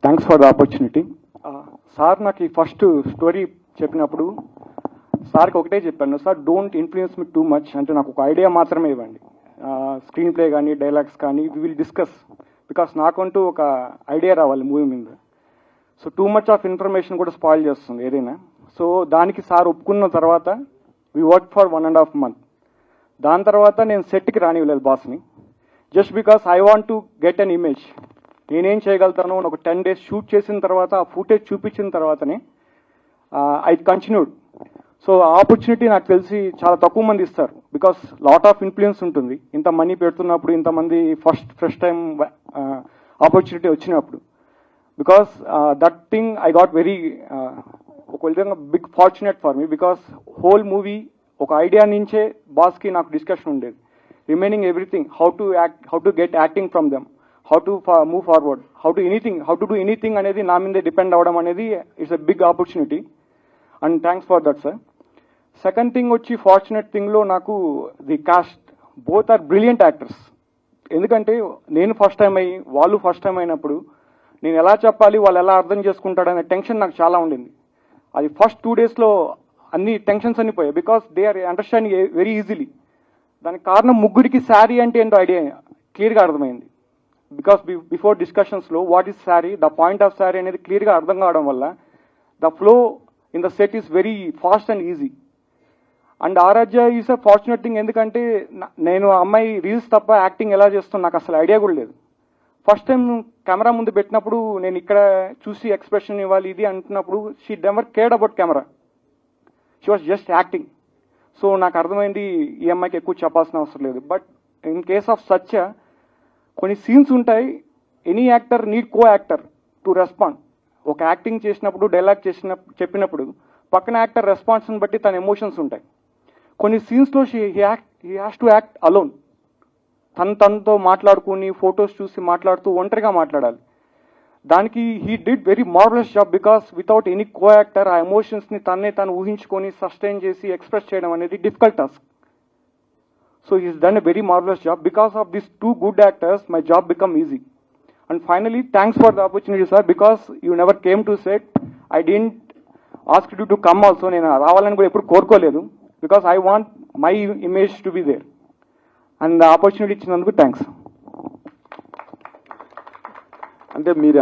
Thanks for the opportunity. Sir నాకు ఈ first story చెప్పినప్పుడు సార్కి ఒకటే చెప్పాను, sir don't influence me too much, అంటే నాకు ఒక ఐడియా మాత్రమే ఇవ్వండి, స్క్రీన్ ప్లే కానీ డైలాగ్స్ కానీ వి విల్ డిస్కస్, బికాస్ నాకంటూ ఒక ఐడియా రావాలి మూవీ మీద. So too much of information కూడా స్పాయిల్ చేస్తుంది ఏదైనా. సో దానికి సార్ ఒప్పుకున్న తర్వాత వి వర్క్ ఫర్ 1.5 months. దాని తర్వాత నేను సెట్కి రానివ్వలేదు బాస్ని, just because I want to get an image. నేనేం చేయగలుగుతాను ఒక 10 days షూట్ చేసిన తర్వాత ఆ ఫుటేజ్ చూపించిన తర్వాతనే ఐ కంటిన్యూడ్. సో ఆపర్చునిటీ నాకు తెలిసి చాలా తక్కువ మంది ఇస్తారు, బికాస్ లాట్ ఆఫ్ ఇన్ఫ్లుయెన్స్ ఉంటుంది ఇంత మనీ పెడుతున్నప్పుడు, ఇంతమంది ఫస్ట్ టైం ఆపర్చునిటీ వచ్చినప్పుడు. Because that thing I got very ఒక విధంగా big fortunate for me, because whole movie ఒక ఐడియా నుంచే బాస్కి నాకు డిస్కషన్ ఉండేది. Remaining everything, how to get acting from them, how to move forward, how to do anything అనేది నా మీదే డిపెండ్ అవ్వడం అనేది it's a big opportunity, and thanks for that sir. Second thing వచ్చి ఫార్చునేట్ థింగ్లో నాకు the cast, both are brilliant actors. ఎందుకంటే నేను ఫస్ట్ టైం అయ్యి వాళ్ళు ఫస్ట్ టైం అయినప్పుడు నేను ఎలా చెప్పాలి, వాళ్ళు ఎలా అర్థం చేసుకుంటాడనే టెన్షన్ నాకు చాలా ఉండింది. అది ఫస్ట్ 2 daysలో అన్ని టెన్షన్స్ అన్ని పోయాయి, because they are understanding very easily. దానికి కారణం ముగ్గురికి శారీ అంటే ఏంటో ఐడియా క్లియర్గా అర్థమైంది. బికాస్ బిఫోర్ డిస్కషన్స్లో what is Saaree, the point of Saaree అనేది క్లియర్గా అర్థం కావడం వల్ల the flow in the set is very fast and easy. And Aaradhya is a fortunate thing, ఎందుకంటే నేను అమ్మాయి రీల్స్ తప్ప యాక్టింగ్ ఎలా చేస్తాను నాకు అసలు ఐడియా కూడా లేదు. ఫస్ట్ టైం కెమెరా ముందు పెట్టినప్పుడు నేను ఇక్కడ చూసి ఎక్స్ప్రెషన్ ఇవ్వాలి ఇది అంటున్నప్పుడు she never cared about camera, she was just acting. So నాకు అర్థమైంది ఈ అమ్మాయికి ఎక్కువ చెప్పాల్సిన అవసరం లేదు. But in case of Satya కొన్ని సీన్స్ ఉంటాయి, any actor need co actor to respond. ఒక యాక్టింగ్ చేసినప్పుడు డైలాగ్ చెప్పినప్పుడు పక్కన యాక్టర్ రెస్పాన్స్ని బట్టి తన ఎమోషన్స్ ఉంటాయి. కొన్ని సీన్స్లో he has to act alone, తనతో మాట్లాడుకుని ఫొటోస్ చూసి మాట్లాడుతూ ఒంటరిగా మాట్లాడాలి. దానికి he did very marvellous job, because without any co actor ఆ ఎమోషన్స్ని తను ఊహించుకొని సస్టైన్ చేసి ఎక్స్ప్రెస్ చేయడం అనేది difficult task. So he's done a very marvellous job. Because of this 2 good actors my job become easy. And finally, thanks for the opportunity, sir, because you never came to set. I didn't ask you to come also. నేను రావాలని కూడా ఎప్పుడు కోరుకోలేదు, because I want my image to be there. And opportunity ఇచ్చినందుకు thanks. అంటే మీరు